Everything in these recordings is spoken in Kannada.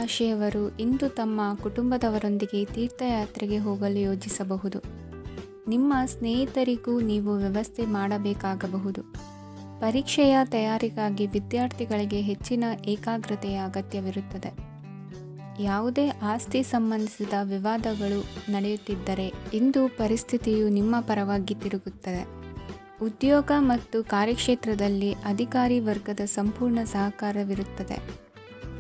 ರಾಶಿಯವರು ಇಂದು ತಮ್ಮ ಕುಟುಂಬದವರೊಂದಿಗೆ ತೀರ್ಥಯಾತ್ರೆಗೆ ಹೋಗಲು ಯೋಜಿಸಬಹುದು. ನಿಮ್ಮ ಸ್ನೇಹಿತರಿಗೂ ನೀವು ವ್ಯವಸ್ಥೆ ಮಾಡಬೇಕಾಗಬಹುದು. ಪರೀಕ್ಷೆಯ ತಯಾರಿಗಾಗಿ ವಿದ್ಯಾರ್ಥಿಗಳಿಗೆ ಹೆಚ್ಚಿನ ಏಕಾಗ್ರತೆಯ ಅಗತ್ಯವಿರುತ್ತದೆ. ಯಾವುದೇ ಆಸ್ತಿ ಸಂಬಂಧಿಸಿದ ವಿವಾದಗಳು ನಡೆಯುತ್ತಿದ್ದರೆ ಇಂದು ಪರಿಸ್ಥಿತಿಯು ನಿಮ್ಮ ಪರವಾಗಿ ತಿರುಗುತ್ತದೆ. ಉದ್ಯೋಗ ಮತ್ತು ಕಾರ್ಯಕ್ಷೇತ್ರದಲ್ಲಿ ಅಧಿಕಾರಿ ವರ್ಗದ ಸಂಪೂರ್ಣ ಸಹಕಾರವಿರುತ್ತದೆ.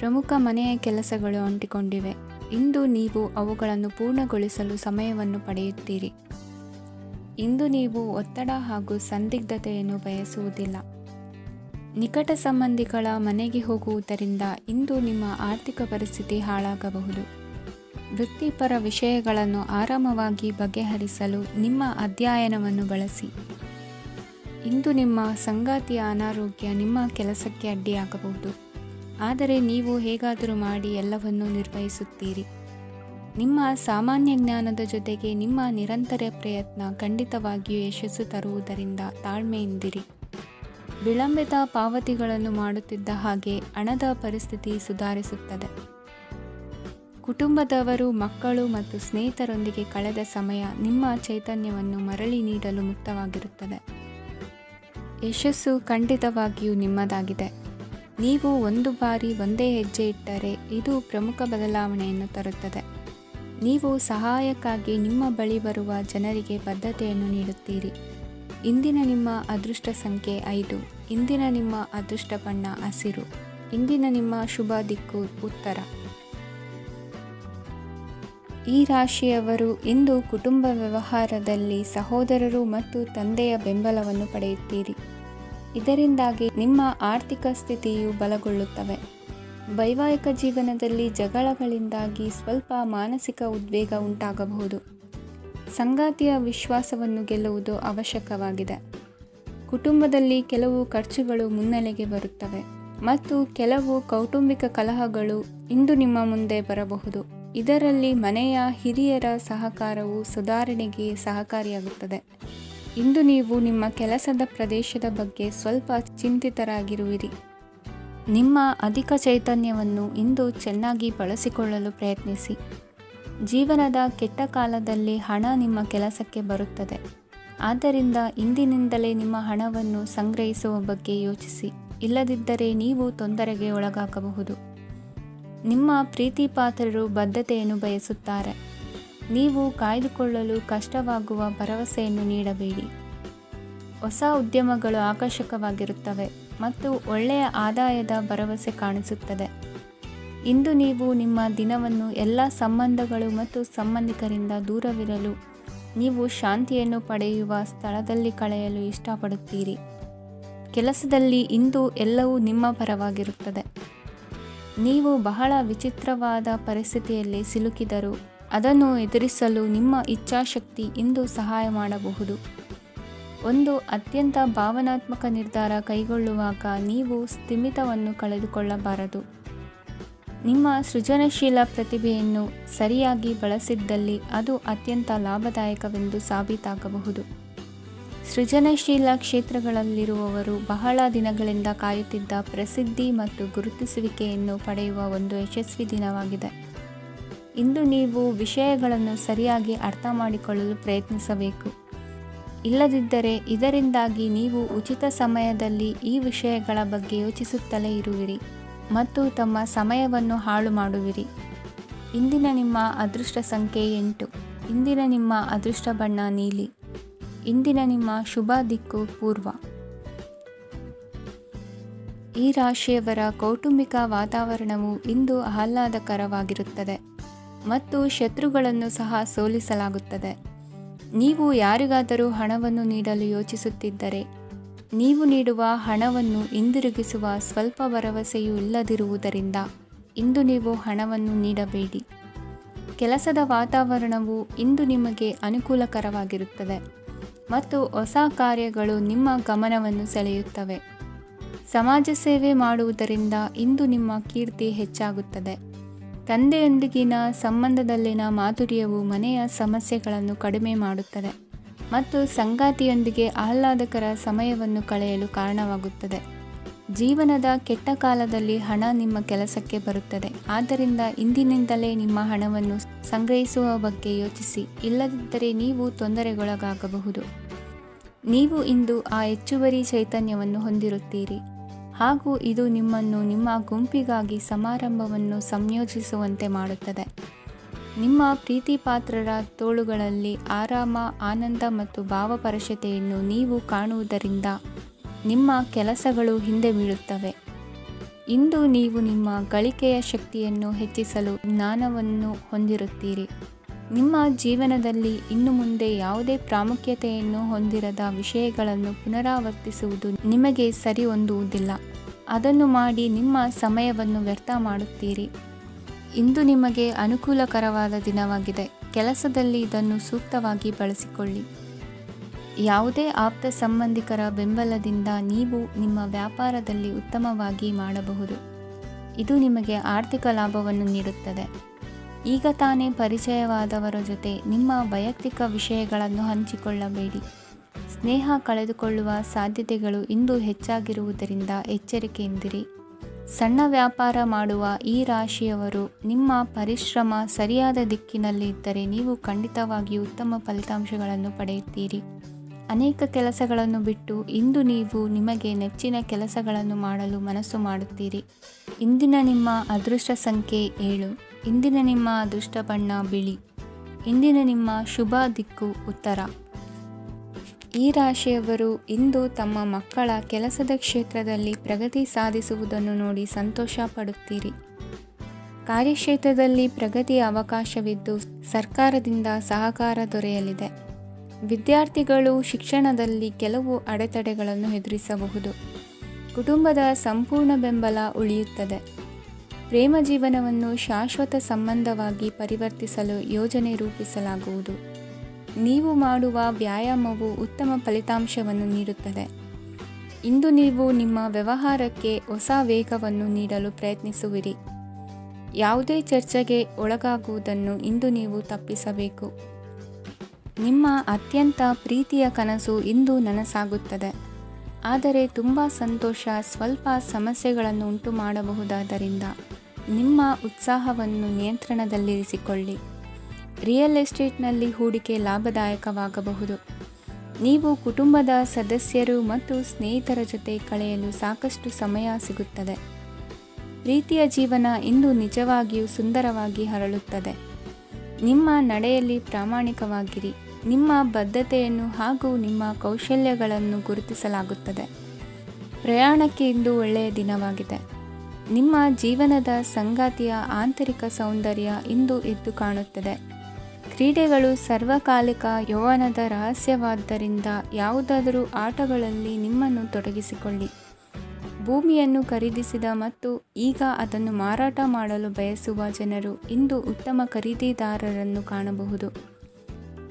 ಪ್ರಮುಖ ಮನೆಯ ಕೆಲಸಗಳು ಅಂಟಿಕೊಂಡಿವೆ. ಇಂದು ನೀವು ಅವುಗಳನ್ನು ಪೂರ್ಣಗೊಳಿಸಲು ಸಮಯವನ್ನು ಪಡೆಯುತ್ತೀರಿ. ಇಂದು ನೀವು ಒತ್ತಡ ಹಾಗೂ ಸಂದಿಗ್ಧತೆಯನ್ನು ಬಯಸುವುದಿಲ್ಲ. ನಿಕಟ ಸಂಬಂಧಿಗಳ ಮನೆಗೆ ಹೋಗುವುದರಿಂದ ಇಂದು ನಿಮ್ಮ ಆರ್ಥಿಕ ಪರಿಸ್ಥಿತಿ ಹಾಳಾಗಬಹುದು. ವೃತ್ತಿಪರ ವಿಷಯಗಳನ್ನು ಆರಾಮವಾಗಿ ಬಗೆಹರಿಸಲು ನಿಮ್ಮ ಅಧ್ಯಯನವನ್ನು ಬಳಸಿ. ಇಂದು ನಿಮ್ಮ ಸಂಗಾತಿಯ ಅನಾರೋಗ್ಯ ನಿಮ್ಮ ಕೆಲಸಕ್ಕೆ ಅಡ್ಡಿಯಾಗಬಹುದು, ಆದರೆ ನೀವು ಹೇಗಾದರೂ ಮಾಡಿ ಎಲ್ಲವನ್ನೂ ನಿರ್ವಹಿಸುತ್ತೀರಿ. ನಿಮ್ಮ ಸಾಮಾನ್ಯ ಜ್ಞಾನದ ಜೊತೆಗೆ ನಿಮ್ಮ ನಿರಂತರ ಪ್ರಯತ್ನ ಖಂಡಿತವಾಗಿಯೂ ಯಶಸ್ಸು ತರುವುದರಿಂದ ತಾಳ್ಮೆಯಿಂದಿರಿ. ವಿಳಂಬಿತ ಪಾವತಿಗಳನ್ನು ಮಾಡುತ್ತಿದ್ದ ಹಾಗೆ ಹಣದ ಪರಿಸ್ಥಿತಿ ಸುಧಾರಿಸುತ್ತದೆ. ಕುಟುಂಬದವರು, ಮಕ್ಕಳು ಮತ್ತು ಸ್ನೇಹಿತರೊಂದಿಗೆ ಕಳೆದ ಸಮಯ ನಿಮ್ಮ ಚೈತನ್ಯವನ್ನು ಮರಳಿ ನೀಡಲು ಮುಕ್ತವಾಗಿರುತ್ತದೆ. ಯಶಸ್ಸು ಖಂಡಿತವಾಗಿಯೂ ನಿಮ್ಮದಾಗಿದೆ. ನೀವು ಒಂದು ಬಾರಿ ಒಂದೇ ಹೆಜ್ಜೆ ಇಟ್ಟರೆ ಇದು ಪ್ರಮುಖ ಬದಲಾವಣೆಯನ್ನು ತರುತ್ತದೆ. ನೀವು ಸಹಾಯಕ್ಕಾಗಿ ನಿಮ್ಮ ಬಳಿ ಬರುವ ಜನರಿಗೆ ಬದ್ಧತೆಯನ್ನು ನೀಡುತ್ತೀರಿ. ಇಂದಿನ ನಿಮ್ಮ ಅದೃಷ್ಟ ಸಂಖ್ಯೆ 5. ಇಂದಿನ ನಿಮ್ಮ ಅದೃಷ್ಟ ಬಣ್ಣ ಹಸಿರು. ಇಂದಿನ ನಿಮ್ಮ ಶುಭ ದಿಕ್ಕು ಉತ್ತರ. ಈ ರಾಶಿಯವರು ಇಂದು ಕುಟುಂಬ ವ್ಯವಹಾರದಲ್ಲಿ ಸಹೋದರರು ಮತ್ತು ತಂದೆಯ ಬೆಂಬಲವನ್ನು ಪಡೆಯುತ್ತೀರಿ. ಇದರಿಂದಾಗಿ ನಿಮ್ಮ ಆರ್ಥಿಕ ಸ್ಥಿತಿಯು ಬಲಗೊಳ್ಳುತ್ತವೆ. ವೈವಾಹಿಕ ಜೀವನದಲ್ಲಿ ಜಗಳಗಳಿಂದಾಗಿ ಸ್ವಲ್ಪ ಮಾನಸಿಕ ಉದ್ವೇಗ ಉಂಟಾಗಬಹುದು. ಸಂಗಾತಿಯ ವಿಶ್ವಾಸವನ್ನು ಗೆಲ್ಲುವುದು ಅವಶ್ಯಕವಾಗಿದೆ. ಕುಟುಂಬದಲ್ಲಿ ಕೆಲವು ಖರ್ಚುಗಳು ಮುನ್ನೆಲೆಗೆ ಬರುತ್ತವೆ ಮತ್ತು ಕೆಲವು ಕೌಟುಂಬಿಕ ಕಲಹಗಳು ಇಂದು ನಿಮ್ಮ ಮುಂದೆ ಬರಬಹುದು. ಇದರಲ್ಲಿ ಮನೆಯ ಹಿರಿಯರ ಸಹಕಾರವು ಸುಧಾರಣೆಗೆ ಸಹಕಾರಿಯಾಗುತ್ತದೆ. ಇಂದು ನೀವು ನಿಮ್ಮ ಕೆಲಸದ ಪ್ರದೇಶದ ಬಗ್ಗೆ ಸ್ವಲ್ಪ ಚಿಂತಿತರಾಗಿರುವಿರಿ. ನಿಮ್ಮ ಅಧಿಕ ಚೈತನ್ಯವನ್ನು ಇಂದು ಚೆನ್ನಾಗಿ ಬಳಸಿಕೊಳ್ಳಲು ಪ್ರಯತ್ನಿಸಿ. ಜೀವನದ ಕೆಟ್ಟ ಕಾಲದಲ್ಲಿ ಹಣ ನಿಮ್ಮ ಕೆಲಸಕ್ಕೆ ಬರುತ್ತದೆ. ಆದ್ದರಿಂದ ಇಂದಿನಿಂದಲೇ ನಿಮ್ಮ ಹಣವನ್ನು ಸಂಗ್ರಹಿಸುವ ಬಗ್ಗೆ ಯೋಚಿಸಿ. ಇಲ್ಲದಿದ್ದರೆ ನೀವು ತೊಂದರೆಗೆ ಒಳಗಾಗಬಹುದು. ನಿಮ್ಮ ಪ್ರೀತಿಪಾತ್ರರು ಬದ್ಧತೆಯನ್ನು ಬಯಸುತ್ತಾರೆ. ನೀವು ಕಾಯ್ದುಕೊಳ್ಳಲು ಕಷ್ಟವಾಗುವ ಭರವಸೆಯನ್ನು ನೀಡಬೇಡಿ. ಹೊಸ ಉದ್ಯಮಗಳು ಆಕರ್ಷಕವಾಗಿರುತ್ತವೆ ಮತ್ತು ಒಳ್ಳೆಯ ಆದಾಯದ ಭರವಸೆ ಕಾಣಿಸುತ್ತದೆ. ಇಂದು ನೀವು ನಿಮ್ಮ ದಿನವನ್ನು ಎಲ್ಲ ಸಂಬಂಧಗಳು ಮತ್ತು ಸಂಬಂಧಿಕರಿಂದ ದೂರವಿರಲು ನೀವು ಶಾಂತಿಯನ್ನು ಪಡೆಯುವ ಸ್ಥಳದಲ್ಲಿ ಕಳೆಯಲು ಇಷ್ಟಪಡುತ್ತೀರಿ. ಕೆಲಸದಲ್ಲಿ ಇಂದು ಎಲ್ಲವೂ ನಿಮ್ಮ ಪರವಾಗಿರುತ್ತದೆ. ನೀವು ಬಹಳ ವಿಚಿತ್ರವಾದ ಪರಿಸ್ಥಿತಿಯಲ್ಲಿ ಸಿಲುಕಿದರೂ ಅದನ್ನು ಎದುರಿಸಲು ನಿಮ್ಮ ಇಚ್ಛಾಶಕ್ತಿ ಇಂದು ಸಹಾಯ ಮಾಡಬಹುದು. ಒಂದು ಅತ್ಯಂತ ಭಾವನಾತ್ಮಕ ನಿರ್ಧಾರ ಕೈಗೊಳ್ಳುವಾಗ ನೀವು ಸ್ಥಿಮಿತವನ್ನು ಕಳೆದುಕೊಳ್ಳಬಾರದು. ನಿಮ್ಮ ಸೃಜನಶೀಲ ಪ್ರತಿಭೆಯನ್ನು ಸರಿಯಾಗಿ ಬಳಸಿದ್ದಲ್ಲಿ ಅದು ಅತ್ಯಂತ ಲಾಭದಾಯಕವೆಂದು ಸಾಬೀತಾಗಬಹುದು. ಸೃಜನಶೀಲ ಕ್ಷೇತ್ರಗಳಲ್ಲಿರುವವರು ಬಹಳ ದಿನಗಳಿಂದ ಕಾಯುತ್ತಿದ್ದ ಪ್ರಸಿದ್ಧಿ ಮತ್ತು ಗುರುತಿಸುವಿಕೆಯನ್ನು ಪಡೆಯುವ ಒಂದು ಯಶಸ್ವಿ ದಿನವಾಗಿದೆ. ಇಂದು ನೀವು ವಿಷಯಗಳನ್ನು ಸರಿಯಾಗಿ ಅರ್ಥ ಮಾಡಿಕೊಳ್ಳಲು ಪ್ರಯತ್ನಿಸಬೇಕು. ಇಲ್ಲದಿದ್ದರೆ ಇದರಿಂದಾಗಿ ನೀವು ಉಚಿತ ಸಮಯದಲ್ಲಿ ಈ ವಿಷಯಗಳ ಬಗ್ಗೆ ಯೋಚಿಸುತ್ತಲೇ ಇರುವಿರಿ ಮತ್ತು ತಮ್ಮ ಸಮಯವನ್ನು ಹಾಳು ಮಾಡುವಿರಿ. ಇಂದಿನ ನಿಮ್ಮ ಅದೃಷ್ಟ ಸಂಖ್ಯೆ 8. ಇಂದಿನ ನಿಮ್ಮ ಅದೃಷ್ಟ ಬಣ್ಣ ನೀಲಿ. ಇಂದಿನ ನಿಮ್ಮ ಶುಭ ದಿಕ್ಕು ಪೂರ್ವ. ಈ ರಾಶಿಯವರ ಕೌಟುಂಬಿಕ ವಾತಾವರಣವು ಇಂದು ಆಹ್ಲಾದಕರವಾಗಿರುತ್ತದೆ ಮತ್ತು ಶತ್ರುಗಳನ್ನು ಸಹ ಸೋಲಿಸಲಾಗುತ್ತದೆ. ನೀವು ಯಾರಿಗಾದರೂ ಹಣವನ್ನು ನೀಡಲು ಯೋಚಿಸುತ್ತಿದ್ದರೆ ನೀವು ನೀಡುವ ಹಣವನ್ನು ಹಿಂದಿರುಗಿಸುವ ಸ್ವಲ್ಪ ಭರವಸೆಯೂ ಇಲ್ಲದಿರುವುದರಿಂದ ಇಂದು ನೀವು ಹಣವನ್ನು ನೀಡಬೇಡಿ. ಕೆಲಸದ ವಾತಾವರಣವು ಇಂದು ನಿಮಗೆ ಅನುಕೂಲಕರವಾಗಿರುತ್ತದೆ ಮತ್ತು ಹೊಸ ಕಾರ್ಯಗಳು ನಿಮ್ಮ ಗಮನವನ್ನು ಸೆಳೆಯುತ್ತವೆ. ಸಮಾಜ ಸೇವೆ ಮಾಡುವುದರಿಂದ ಇಂದು ನಿಮ್ಮ ಕೀರ್ತಿ ಹೆಚ್ಚಾಗುತ್ತದೆ. ತಂದೆಯೊಂದಿಗಿನ ಸಂಬಂಧದಲ್ಲಿನ ಮಾಧುರ್ಯವು ಮನೆಯ ಸಮಸ್ಯೆಗಳನ್ನು ಕಡಿಮೆ ಮಾಡುತ್ತದೆ ಮತ್ತು ಸಂಗಾತಿಯೊಂದಿಗೆ ಆಹ್ಲಾದಕರ ಸಮಯವನ್ನು ಕಳೆಯಲು ಕಾರಣವಾಗುತ್ತದೆ. ಜೀವನದ ಕೆಟ್ಟ ಕಾಲದಲ್ಲಿ ಹಣ ನಿಮ್ಮ ಕೆಲಸಕ್ಕೆ ಬರುತ್ತದೆ. ಆದ್ದರಿಂದ ಇಂದಿನಿಂದಲೇ ನಿಮ್ಮ ಹಣವನ್ನು ಸಂಗ್ರಹಿಸುವ ಬಗ್ಗೆ ಯೋಚಿಸಿ, ಇಲ್ಲದಿದ್ದರೆ ನೀವು ತೊಂದರೆಗೊಳಗಾಗಬಹುದು. ನೀವು ಇಂದು ಆ ಹೆಚ್ಚುವರಿ ಚೈತನ್ಯವನ್ನು ಹೊಂದಿರುತ್ತೀರಿ ಹಾಗೂ ಇದು ನಿಮ್ಮನ್ನು ನಿಮ್ಮ ಗುಂಪಿಗಾಗಿ ಸಮಾರಂಭವನ್ನು ಸಂಯೋಜಿಸುವಂತೆ ಮಾಡುತ್ತದೆ. ನಿಮ್ಮ ಪ್ರೀತಿಪಾತ್ರರ ತೋಳುಗಳಲ್ಲಿ ಆರಾಮ, ಆನಂದ ಮತ್ತು ಭಾವಪರಶತೆಯನ್ನು ನೀವು ಕಾಣುವುದರಿಂದ ನಿಮ್ಮ ಕೆಲಸಗಳು ಹಿಂದೆ ಬೀಳುತ್ತವೆ. ಇಂದು ನೀವು ನಿಮ್ಮ ಗಳಿಕೆಯ ಶಕ್ತಿಯನ್ನು ಹೆಚ್ಚಿಸಲು ಜ್ಞಾನವನ್ನು ಹೊಂದಿರುತ್ತೀರಿ. ನಿಮ್ಮ ಜೀವನದಲ್ಲಿ ಇನ್ನು ಮುಂದೆ ಯಾವುದೇ ಪ್ರಾಮುಖ್ಯತೆಯನ್ನು ಹೊಂದಿರದ ವಿಷಯಗಳನ್ನು ಪುನರಾವರ್ತಿಸುವುದು ನಿಮಗೆ ಸರಿ ಹೊಂದುವುದಿಲ್ಲ. ಅದನ್ನು ಮಾಡಿ ನಿಮ್ಮ ಸಮಯವನ್ನು ವ್ಯರ್ಥ ಮಾಡುತ್ತೀರಿ. ಇಂದು ನಿಮಗೆ ಅನುಕೂಲಕರವಾದ ದಿನವಾಗಿದೆ. ಕೆಲಸದಲ್ಲಿ ಇದನ್ನು ಸೂಕ್ತವಾಗಿ ಬಳಸಿಕೊಳ್ಳಿ. ಯಾವುದೇ ಆಪ್ತ ಸಂಬಂಧಿಕರ ಬೆಂಬಲದಿಂದ ನೀವು ನಿಮ್ಮ ವ್ಯಾಪಾರದಲ್ಲಿ ಉತ್ತಮವಾಗಿ ಮಾಡಬಹುದು. ಇದು ನಿಮಗೆ ಆರ್ಥಿಕ ಲಾಭವನ್ನು ನೀಡುತ್ತದೆ. ಈಗ ತಾನೇ ಪರಿಚಯವಾದವರ ಜೊತೆ ನಿಮ್ಮ ವೈಯಕ್ತಿಕ ವಿಷಯಗಳನ್ನು ಹಂಚಿಕೊಳ್ಳಬೇಡಿ. ಸ್ನೇಹ ಕಳೆದುಕೊಳ್ಳುವ ಸಾಧ್ಯತೆಗಳು ಇಂದು ಹೆಚ್ಚಾಗಿರುವುದರಿಂದ ಎಚ್ಚರಿಕೆಯಿಂದಿರಿ. ಸಣ್ಣ ವ್ಯಾಪಾರ ಮಾಡುವ ಈ ರಾಶಿಯವರು ನಿಮ್ಮ ಪರಿಶ್ರಮ ಸರಿಯಾದ ದಿಕ್ಕಿನಲ್ಲಿ ಇದ್ದರೆ ನೀವು ಖಂಡಿತವಾಗಿಯೂ ಉತ್ತಮ ಫಲಿತಾಂಶಗಳನ್ನು ಪಡೆಯುತ್ತೀರಿ. ಅನೇಕ ಕೆಲಸಗಳನ್ನು ಬಿಟ್ಟು ಇಂದು ನೀವು ನಿಮಗೆ ನೆಚ್ಚಿನ ಕೆಲಸಗಳನ್ನು ಮಾಡಲು ಮನಸ್ಸು ಮಾಡುತ್ತೀರಿ. ಇಂದಿನ ನಿಮ್ಮ ಅದೃಷ್ಟ ಸಂಖ್ಯೆ 7. ಇಂದಿನ ನಿಮ್ಮ ಅದೃಷ್ಟ ಬಣ್ಣ ಬಿಳಿ. ಇಂದಿನ ನಿಮ್ಮ ಶುಭ ದಿಕ್ಕು ಉತ್ತರ. ಈ ರಾಶಿಯವರು ಇಂದು ತಮ್ಮ ಮಕ್ಕಳ ಕೆಲಸದ ಕ್ಷೇತ್ರದಲ್ಲಿ ಪ್ರಗತಿ ಸಾಧಿಸುವುದನ್ನು ನೋಡಿ ಸಂತೋಷ ಪಡುತ್ತೀರಿ. ಕಾರ್ಯಕ್ಷೇತ್ರದಲ್ಲಿ ಪ್ರಗತಿಯ ಅವಕಾಶವಿದ್ದು ಸರ್ಕಾರದಿಂದ ಸಹಕಾರ ದೊರೆಯಲಿದೆ. ವಿದ್ಯಾರ್ಥಿಗಳು ಶಿಕ್ಷಣದಲ್ಲಿ ಕೆಲವು ಅಡೆತಡೆಗಳನ್ನು ಎದುರಿಸಬಹುದು. ಕುಟುಂಬದ ಸಂಪೂರ್ಣ ಬೆಂಬಲ ಉಳಿಯುತ್ತದೆ. ಪ್ರೇಮ ಜೀವನವನ್ನು ಶಾಶ್ವತ ಸಂಬಂಧವಾಗಿ ಪರಿವರ್ತಿಸಲು ಯೋಜನೆ ರೂಪಿಸಲಾಗುವುದು. ನೀವು ಮಾಡುವ ವ್ಯಾಯಾಮವು ಉತ್ತಮ ಫಲಿತಾಂಶವನ್ನು ನೀಡುತ್ತದೆ. ಇಂದು ನೀವು ನಿಮ್ಮ ವ್ಯವಹಾರಕ್ಕೆ ಹೊಸ ವೇಗವನ್ನು ನೀಡಲು ಪ್ರಯತ್ನಿಸುವಿರಿ. ಯಾವುದೇ ಚರ್ಚೆಗೆ ಒಳಗಾಗುವುದನ್ನು ಇಂದು ನೀವು ತಪ್ಪಿಸಬೇಕು. ನಿಮ್ಮ ಅತ್ಯಂತ ಪ್ರೀತಿಯ ಕನಸು ಇಂದು ನನಸಾಗುತ್ತದೆ. ಆದರೆ ತುಂಬ ಸಂತೋಷ ಸ್ವಲ್ಪ ಸಮಸ್ಯೆಗಳನ್ನು ಉಂಟು ಮಾಡಬಹುದಾದ್ದರಿಂದ ನಿಮ್ಮ ಉತ್ಸಾಹವನ್ನು ನಿಯಂತ್ರಣದಲ್ಲಿರಿಸಿಕೊಳ್ಳಿ. ರಿಯಲ್ ಎಸ್ಟೇಟ್ನಲ್ಲಿ ಹೂಡಿಕೆ ಲಾಭದಾಯಕವಾಗಬಹುದು. ನೀವು ಕುಟುಂಬದ ಸದಸ್ಯರು ಮತ್ತು ಸ್ನೇಹಿತರ ಜೊತೆ ಕಳೆಯಲು ಸಾಕಷ್ಟು ಸಮಯ ಸಿಗುತ್ತದೆ. ಪ್ರೀತಿಯ ಜೀವನ ಇಂದು ನಿಜವಾಗಿಯೂ ಸುಂದರವಾಗಿ ಹರಳುತ್ತದೆ. ನಿಮ್ಮ ನಡೆಯಲ್ಲಿ ಪ್ರಾಮಾಣಿಕವಾಗಿರಿ. ನಿಮ್ಮ ಬದ್ಧತೆಯನ್ನು ಹಾಗೂ ನಿಮ್ಮ ಕೌಶಲ್ಯಗಳನ್ನು ಗುರುತಿಸಲಾಗುತ್ತದೆ. ಪ್ರಯಾಣಕ್ಕೆ ಇಂದು ಒಳ್ಳೆಯ ದಿನವಾಗಿದೆ. ನಿಮ್ಮ ಜೀವನದ ಸಂಗಾತಿಯ ಆಂತರಿಕ ಸೌಂದರ್ಯ ಇಂದು ಎದ್ದು ಕಾಣುತ್ತದೆ. ಕ್ರೀಡೆಗಳು ಸರ್ವಕಾಲಿಕ ಯೌವನದ ರಹಸ್ಯವಾದ್ದರಿಂದ ಯಾವುದಾದರೂ ಆಟಗಳಲ್ಲಿ ನಿಮ್ಮನ್ನು ತೊಡಗಿಸಿಕೊಳ್ಳಿ. ಭೂಮಿಯನ್ನು ಖರೀದಿಸಿದ ಮತ್ತು ಈಗ ಅದನ್ನು ಮಾರಾಟ ಮಾಡಲು ಬಯಸುವ ಜನರು ಇಂದು ಉತ್ತಮ ಖರೀದಿದಾರರನ್ನು ಕಾಣಬಹುದು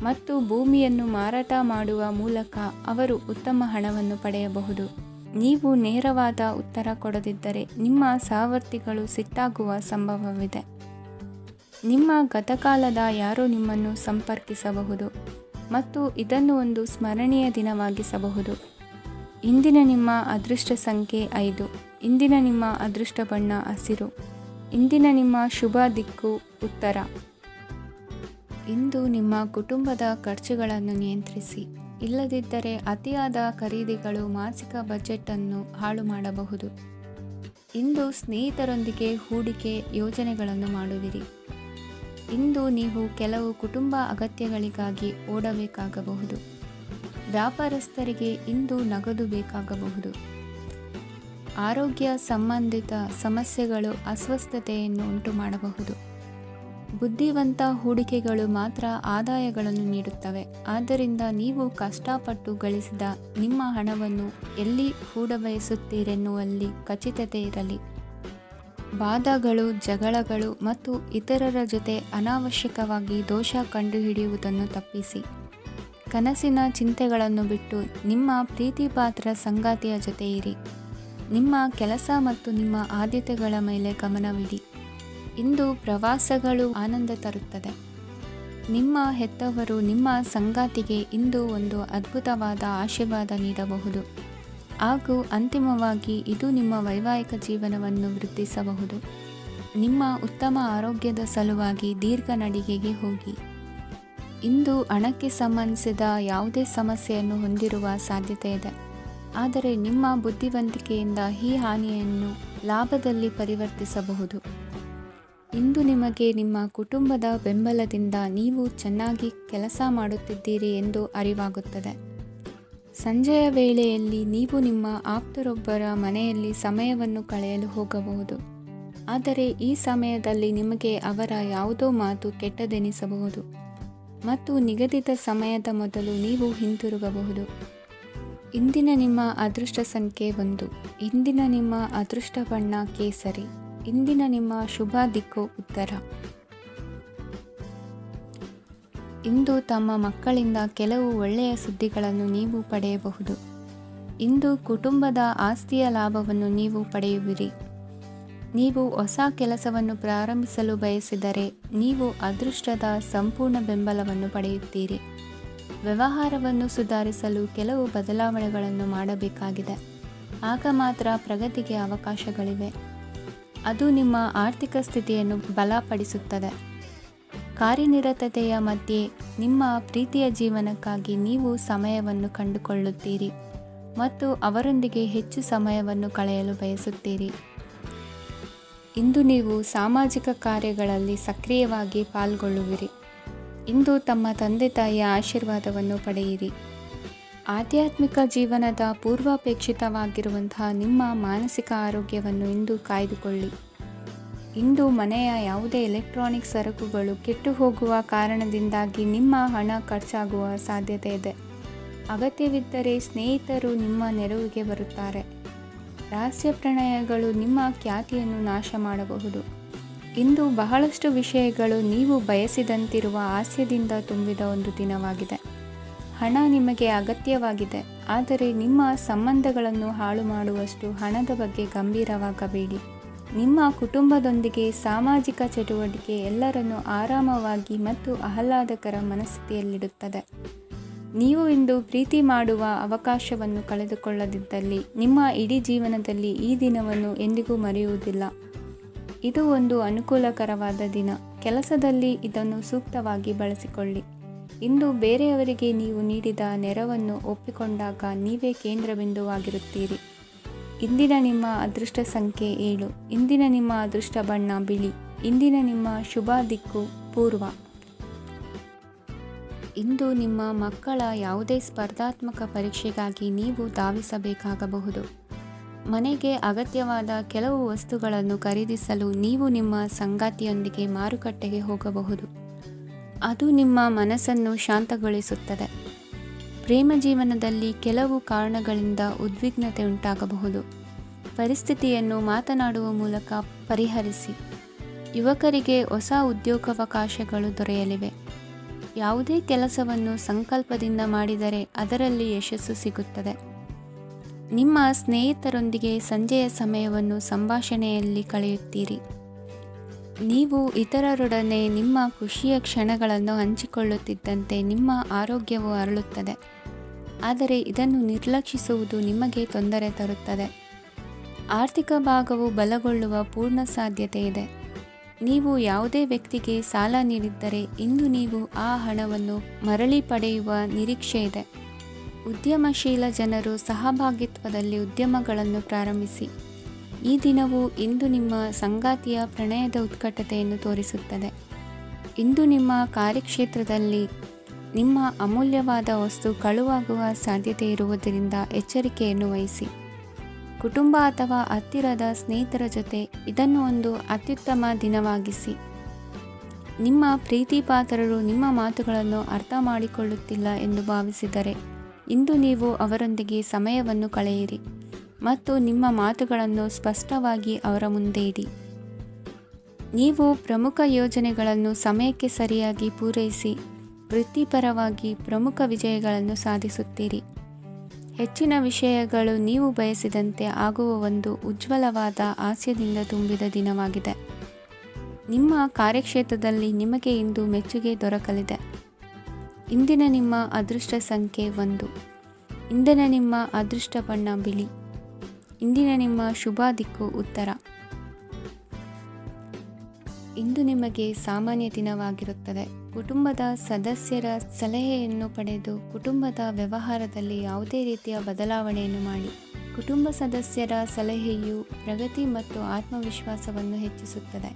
ಮತ್ತು ಭೂಮಿಯನ್ನು ಮಾರಾಟ ಮಾಡುವ ಮೂಲಕ ಅವರು ಉತ್ತಮ ಹಣವನ್ನು ಪಡೆಯಬಹುದು. ನೀವು ನೇರವಾದ ಉತ್ತರ ಕೊಡದಿದ್ದರೆ ನಿಮ್ಮ ಸಹವರ್ತಿಗಳು ಸಿಟ್ಟಾಗುವ ಸಂಭವವಿದೆ. ನಿಮ್ಮ ಗತಕಾಲದ ಯಾರೋ ನಿಮ್ಮನ್ನು ಸಂಪರ್ಕಿಸಬಹುದು ಮತ್ತು ಇದನ್ನು ಒಂದು ಸ್ಮರಣೀಯ ದಿನವಾಗಿಸಬಹುದು. ಇಂದಿನ ನಿಮ್ಮ ಅದೃಷ್ಟ ಸಂಖ್ಯೆ 5. ಇಂದಿನ ನಿಮ್ಮ ಅದೃಷ್ಟ ಬಣ್ಣ ಹಸಿರು. ಇಂದಿನ ನಿಮ್ಮ ಶುಭ ದಿಕ್ಕು ಉತ್ತರ. ಇಂದು ನಿಮ್ಮ ಕುಟುಂಬದ ಖರ್ಚುಗಳನ್ನು ನಿಯಂತ್ರಿಸಿ. ಇಲ್ಲದಿದ್ದರೆ ಅತಿಯಾದ ಖರೀದಿಗಳು ಮಾಸಿಕ ಬಜೆಟನ್ನು ಹಾಳು ಮಾಡಬಹುದು. ಇಂದು ಸ್ನೇಹಿತರೊಂದಿಗೆ ಹೂಡಿಕೆ ಯೋಜನೆಗಳನ್ನು ಮಾಡುವಿರಿ. ಇಂದು ನೀವು ಕೆಲವು ಕುಟುಂಬ ಅಗತ್ಯಗಳಿಗಾಗಿ ಓಡಬೇಕಾಗಬಹುದು. ವ್ಯಾಪಾರಸ್ಥರಿಗೆ ಇಂದು ನಗದು ಬೇಕಾಗಬಹುದು. ಆರೋಗ್ಯ ಸಂಬಂಧಿತ ಸಮಸ್ಯೆಗಳು ಅಸ್ವಸ್ಥತೆಯನ್ನು ಉಂಟು ಮಾಡಬಹುದು. ಬುದ್ಧಿವಂತ ಹೂಡಿಕೆಗಳು ಮಾತ್ರ ಆದಾಯಗಳನ್ನು ನೀಡುತ್ತವೆ. ಆದ್ದರಿಂದ ನೀವು ಕಷ್ಟಪಟ್ಟು ಗಳಿಸಿದ ನಿಮ್ಮ ಹಣವನ್ನು ಎಲ್ಲಿ ಹೂಡಬಯಸುತ್ತೀರೆನ್ನುವಲ್ಲಿ ಖಚಿತತೆ ಇರಲಿ. ವಾದಗಳು, ಜಗಳಗಳು ಮತ್ತು ಇತರರ ಜೊತೆ ಅನಾವಶ್ಯಕವಾಗಿ ದೋಷ ಕಂಡುಹಿಡಿಯುವುದನ್ನು ತಪ್ಪಿಸಿ. ಕನಸಿನ ಚಿಂತೆಗಳನ್ನು ಬಿಟ್ಟು ನಿಮ್ಮ ಪ್ರೀತಿಪಾತ್ರ ಸಂಗಾತಿಯ ಜೊತೆ ಇರಿ. ನಿಮ್ಮ ಕೆಲಸ ಮತ್ತು ನಿಮ್ಮ ಆದ್ಯತೆಗಳ ಮೇಲೆ ಗಮನವಿಡಿ. ಇಂದು ಪ್ರವಾಸಗಳು ಆನಂದ ತರುತ್ತದೆ. ನಿಮ್ಮ ಹೆತ್ತವರು ನಿಮ್ಮ ಸಂಗಾತಿಗೆ ಇಂದು ಒಂದು ಅದ್ಭುತವಾದ ಆಶೀರ್ವಾದ ನೀಡಬಹುದು. ಹಾಗೂ ಅಂತಿಮವಾಗಿ ಇದು ನಿಮ್ಮ ವೈವಾಹಿಕ ಜೀವನವನ್ನು ವೃದ್ಧಿಸಬಹುದು. ನಿಮ್ಮ ಉತ್ತಮ ಆರೋಗ್ಯದ ಸಲುವಾಗಿ ದೀರ್ಘ ನಡಿಗೆಗೆ ಹೋಗಿ. ಇಂದು ಹಣಕ್ಕೆ ಸಂಬಂಧಿಸಿದ ಯಾವುದೇ ಸಮಸ್ಯೆಯನ್ನು ಹೊಂದಿರುವ ಸಾಧ್ಯತೆ ಇದೆ, ಆದರೆ ನಿಮ್ಮ ಬುದ್ಧಿವಂತಿಕೆಯಿಂದ ಈ ಹಾನಿಯನ್ನು ಲಾಭದಲ್ಲಿ ಪರಿವರ್ತಿಸಬಹುದು. ಇಂದು ನಿಮಗೆ ನಿಮ್ಮ ಕುಟುಂಬದ ಬೆಂಬಲದಿಂದ ನೀವು ಚೆನ್ನಾಗಿ ಕೆಲಸ ಮಾಡುತ್ತಿದ್ದೀರಿ ಎಂದು ಅರಿವಾಗುತ್ತದೆ. ಸಂಜೆಯ ವೇಳೆಯಲ್ಲಿ ನೀವು ನಿಮ್ಮ ಆಪ್ತರೊಬ್ಬರ ಮನೆಯಲ್ಲಿ ಸಮಯವನ್ನು ಕಳೆಯಲು ಹೋಗಬಹುದು, ಆದರೆ ಈ ಸಮಯದಲ್ಲಿ ನಿಮಗೆ ಅವರ ಯಾವುದೋ ಮಾತು ಕೆಟ್ಟದೆನಿಸಬಹುದು ಮತ್ತು ನಿಗದಿತ ಸಮಯದ ಮೊದಲು ನೀವು ಹಿಂತಿರುಗಬಹುದು. ಇಂದಿನ ನಿಮ್ಮ ಅದೃಷ್ಟ ಸಂಖ್ಯೆ 1. ಇಂದಿನ ನಿಮ್ಮ ಅದೃಷ್ಟ ಬಣ್ಣ ಕೇಸರಿ. ಇಂದಿನ ನಿಮ್ಮ ಶುಭ ದಿಕ್ಕು ಉತ್ತರ. ಇಂದು ತಮ್ಮ ಮಕ್ಕಳಿಂದ ಕೆಲವು ಒಳ್ಳೆಯ ಸುದ್ದಿಗಳನ್ನು ನೀವು ಪಡೆಯಬಹುದು. ಇಂದು ಕುಟುಂಬದ ಆಸ್ತಿಯ ಲಾಭವನ್ನು ನೀವು ಪಡೆಯುವಿರಿ. ನೀವು ಹೊಸ ಕೆಲಸವನ್ನು ಪ್ರಾರಂಭಿಸಲು ಬಯಸಿದರೆ ನೀವು ಅದೃಷ್ಟದ ಸಂಪೂರ್ಣ ಬೆಂಬಲವನ್ನು ಪಡೆಯುತ್ತೀರಿ. ವ್ಯವಹಾರವನ್ನು ಸುಧಾರಿಸಲು ಕೆಲವು ಬದಲಾವಣೆಗಳನ್ನು ಮಾಡಬೇಕಾಗಿದೆ, ಆಗ ಮಾತ್ರ ಪ್ರಗತಿಗೆ ಅವಕಾಶಗಳಿವೆ. ಅದು ನಿಮ್ಮ ಆರ್ಥಿಕ ಸ್ಥಿತಿಯನ್ನು ಬಲಪಡಿಸುತ್ತದೆ. ಕಾರ್ಯನಿರತತೆಯ ಮಧ್ಯೆ ನಿಮ್ಮ ಪ್ರೀತಿಯ ಜೀವನಕ್ಕಾಗಿ ನೀವು ಸಮಯವನ್ನು ಕಂಡುಕೊಳ್ಳುತ್ತೀರಿ ಮತ್ತು ಅವರೊಂದಿಗೆ ಹೆಚ್ಚು ಸಮಯವನ್ನು ಕಳೆಯಲು ಬಯಸುತ್ತೀರಿ. ಇಂದು ನೀವು ಸಾಮಾಜಿಕ ಕಾರ್ಯಗಳಲ್ಲಿ ಸಕ್ರಿಯವಾಗಿ ಪಾಲ್ಗೊಳ್ಳುವಿರಿ. ಇಂದು ತಮ್ಮ ತಂದೆ ತಾಯಿಯ ಆಶೀರ್ವಾದವನ್ನು ಪಡೆಯಿರಿ. ಆಧ್ಯಾತ್ಮಿಕ ಜೀವನದ ಪೂರ್ವಾಪೇಕ್ಷಿತವಾಗಿರುವಂತಹ ನಿಮ್ಮ ಮಾನಸಿಕ ಆರೋಗ್ಯವನ್ನು ಇಂದು ಕಾಯ್ದುಕೊಳ್ಳಿ. ಇಂದು ಮನೆಯ ಯಾವುದೇ ಎಲೆಕ್ಟ್ರಾನಿಕ್ ಸರಕುಗಳು ಕೆಟ್ಟು ಹೋಗುವ ಕಾರಣದಿಂದಾಗಿ ನಿಮ್ಮ ಹಣ ಖರ್ಚಾಗುವ ಸಾಧ್ಯತೆ ಇದೆ. ಅಗತ್ಯವಿದ್ದರೆ ಸ್ನೇಹಿತರು ನಿಮ್ಮ ನೆರವಿಗೆ ಬರುತ್ತಾರೆ. ರಹಸ್ಯ ಪ್ರಣಯಗಳು ನಿಮ್ಮ ಖ್ಯಾತಿಯನ್ನು ನಾಶ ಮಾಡಬಹುದು. ಇಂದು ಬಹಳಷ್ಟು ವಿಷಯಗಳು ನೀವು ಬಯಸಿದಂತಿರುವ ಹಾಸ್ಯದಿಂದ ತುಂಬಿದ ಒಂದು ದಿನವಾಗಿದೆ. ಹಣ ನಿಮಗೆ ಅಗತ್ಯವಾಗಿದೆ, ಆದರೆ ನಿಮ್ಮ ಸಂಬಂಧಗಳನ್ನು ಹಾಳು ಮಾಡುವಷ್ಟು ಹಣದ ಬಗ್ಗೆ ಗಂಭೀರವಾಗಬೇಡಿ. ನಿಮ್ಮ ಕುಟುಂಬದೊಂದಿಗೆ ಸಾಮಾಜಿಕ ಚಟುವಟಿಕೆ ಎಲ್ಲರನ್ನೂ ಆರಾಮವಾಗಿ ಮತ್ತು ಆಹ್ಲಾದಕರ ಮನಸ್ಥಿತಿಯಲ್ಲಿಡುತ್ತದೆ. ನೀವು ಇಂದು ಪ್ರೀತಿ ಮಾಡುವ ಅವಕಾಶವನ್ನು ಕಳೆದುಕೊಳ್ಳದಿದ್ದಲ್ಲಿ ನಿಮ್ಮ ಇಡೀ ಜೀವನದಲ್ಲಿ ಈ ದಿನವನ್ನು ಎಂದಿಗೂ ಮರೆಯುವುದಿಲ್ಲ. ಇದು ಒಂದು ಅನುಕೂಲಕರವಾದ ದಿನ. ಕೆಲಸದಲ್ಲಿ ಇದನ್ನು ಸೂಕ್ತವಾಗಿ ಬಳಸಿಕೊಳ್ಳಿ. ಇಂದು ಬೇರೆಯವರಿಗೆ ನೀವು ನೀಡಿದ ನೆರವನ್ನು ಒಪ್ಪಿಕೊಂಡಾಗ ನೀವೇ ಕೇಂದ್ರಬಿಂದುವಾಗಿರುತ್ತೀರಿ. ಇಂದಿನ ನಿಮ್ಮ ಅದೃಷ್ಟ ಸಂಖ್ಯೆ 7. ಇಂದಿನ ನಿಮ್ಮ ಅದೃಷ್ಟ ಬಣ್ಣ ಬಿಳಿ. ಇಂದಿನ ನಿಮ್ಮ ಶುಭ ದಿಕ್ಕು ಪೂರ್ವ. ಇಂದು ನಿಮ್ಮ ಮಕ್ಕಳ ಯಾವುದೇ ಸ್ಪರ್ಧಾತ್ಮಕ ಪರೀಕ್ಷೆಗಾಗಿ ನೀವು ಧಾವಿಸಬೇಕಾಗಬಹುದು. ಮನೆಗೆ ಅಗತ್ಯವಾದ ಕೆಲವು ವಸ್ತುಗಳನ್ನು ಖರೀದಿಸಲು ನೀವು ನಿಮ್ಮ ಸಂಗಾತಿಯೊಂದಿಗೆ ಮಾರುಕಟ್ಟೆಗೆ ಹೋಗಬಹುದು. ಅದು ನಿಮ್ಮ ಮನಸ್ಸನ್ನು ಶಾಂತಗೊಳಿಸುತ್ತದೆ. ಪ್ರೇಮ ಜೀವನದಲ್ಲಿ ಕೆಲವು ಕಾರಣಗಳಿಂದ ಉದ್ವಿಗ್ನತೆ ಉಂಟಾಗಬಹುದು. ಪರಿಸ್ಥಿತಿಯನ್ನು ಮಾತನಾಡುವ ಮೂಲಕ ಪರಿಹರಿಸಿ. ಯುವಕರಿಗೆ ಹೊಸ ಉದ್ಯೋಗಾವಕಾಶಗಳು ದೊರೆಯಲಿವೆ. ಯಾವುದೇ ಕೆಲಸವನ್ನು ಸಂಕಲ್ಪದಿಂದ ಮಾಡಿದರೆ ಅದರಲ್ಲಿ ಯಶಸ್ಸು ಸಿಗುತ್ತದೆ. ನಿಮ್ಮ ಸ್ನೇಹಿತರೊಂದಿಗೆ ಸಂಜೆಯ ಸಮಯವನ್ನು ಸಂಭಾಷಣೆಯಲ್ಲಿ ಕಳೆಯುತ್ತೀರಿ. ನೀವು ಇತರರೊಡನೆ ನಿಮ್ಮ ಖುಷಿಯ ಕ್ಷಣಗಳನ್ನು ಹಂಚಿಕೊಳ್ಳುತ್ತಿದ್ದಂತೆ ನಿಮ್ಮ ಆರೋಗ್ಯವು ಅರಳುತ್ತದೆ, ಆದರೆ ಇದನ್ನು ನಿರ್ಲಕ್ಷಿಸುವುದು ನಿಮಗೆ ತೊಂದರೆ ತರುತ್ತದೆ. ಆರ್ಥಿಕ ಭಾಗವು ಬಲಗೊಳ್ಳುವ ಪೂರ್ಣ ಸಾಧ್ಯತೆ ಇದೆ. ನೀವು ಯಾವುದೇ ವ್ಯಕ್ತಿಗೆ ಸಾಲ ನೀಡಿದ್ದರೆ ಇಂದು ನೀವು ಆ ಹಣವನ್ನು ಮರಳಿ ಪಡೆಯುವ ನಿರೀಕ್ಷೆ ಇದೆ. ಉದ್ಯಮಶೀಲ ಜನರು ಸಹಭಾಗಿತ್ವದಲ್ಲಿ ಉದ್ಯಮಗಳನ್ನು ಪ್ರಾರಂಭಿಸಿ. ಈ ದಿನವು ಇಂದು ನಿಮ್ಮ ಸಂಗಾತಿಯ ಪ್ರಣಯದ ಉತ್ಕಟತೆಯನ್ನು ತೋರಿಸುತ್ತದೆ. ಇಂದು ನಿಮ್ಮ ಕಾರ್ಯಕ್ಷೇತ್ರದಲ್ಲಿ ನಿಮ್ಮ ಅಮೂಲ್ಯವಾದ ವಸ್ತು ಕಳುವಾಗುವ ಸಾಧ್ಯತೆ ಇರುವುದರಿಂದ ಎಚ್ಚರಿಕೆಯನ್ನು ವಹಿಸಿ. ಕುಟುಂಬ ಅಥವಾ ಹತ್ತಿರದ ಸ್ನೇಹಿತರ ಜೊತೆ ಇದನ್ನು ಒಂದು ಅತ್ಯುತ್ತಮ ದಿನವಾಗಿಸಿ. ನಿಮ್ಮ ಪ್ರೀತಿಪಾತ್ರರು ನಿಮ್ಮ ಮಾತುಗಳನ್ನು ಅರ್ಥ ಮಾಡಿಕೊಳ್ಳುತ್ತಿಲ್ಲ ಎಂದು ಭಾವಿಸಿದರೆ ಇಂದು ನೀವು ಅವರೊಂದಿಗೆ ಸಮಯವನ್ನು ಕಳೆಯಿರಿ ಮತ್ತು ನಿಮ್ಮ ಮಾತುಗಳನ್ನು ಸ್ಪಷ್ಟವಾಗಿ ಅವರ ಮುಂದೆ ಇಡಿ. ನೀವು ಪ್ರಮುಖ ಯೋಜನೆಗಳನ್ನು ಸಮಯಕ್ಕೆ ಸರಿಯಾಗಿ ಪೂರೈಸಿ ವೃತ್ತಿಪರವಾಗಿ ಪ್ರಮುಖ ವಿಜಯಗಳನ್ನು ಸಾಧಿಸುತ್ತೀರಿ. ಹೆಚ್ಚಿನ ವಿಷಯಗಳು ನೀವು ಬಯಸಿದಂತೆ ಆಗುವ ಒಂದು ಉಜ್ವಲವಾದ ಹಾಸ್ಯದಿಂದ ತುಂಬಿದ ದಿನವಾಗಿದೆ. ನಿಮ್ಮ ಕಾರ್ಯಕ್ಷೇತ್ರದಲ್ಲಿ ನಿಮಗೆ ಇಂದು ಮೆಚ್ಚುಗೆ ದೊರಕಲಿದೆ. ಇಂದಿನ ನಿಮ್ಮ ಅದೃಷ್ಟ ಸಂಖ್ಯೆ 1. ಇಂದಿನ ನಿಮ್ಮ ಅದೃಷ್ಟ ಬಣ್ಣ ಬಿಳಿ. ಇಂದಿನ ನಿಮ್ಮ ಶುಭ ದಿಕ್ಕು ಉತ್ತರ. ಇಂದು ನಿಮಗೆ ಸಾಮಾನ್ಯ ದಿನವಾಗಿರುತ್ತದೆ. ಕುಟುಂಬದ ಸದಸ್ಯರ ಸಲಹೆಯನ್ನು ಪಡೆದು ಕುಟುಂಬದ ವ್ಯವಹಾರದಲ್ಲಿ ಯಾವುದೇ ರೀತಿಯ ಬದಲಾವಣೆಯನ್ನು ಮಾಡಿ. ಕುಟುಂಬ ಸದಸ್ಯರ ಸಲಹೆಯು ಪ್ರಗತಿ ಮತ್ತು ಆತ್ಮವಿಶ್ವಾಸವನ್ನು ಹೆಚ್ಚಿಸುತ್ತದೆ.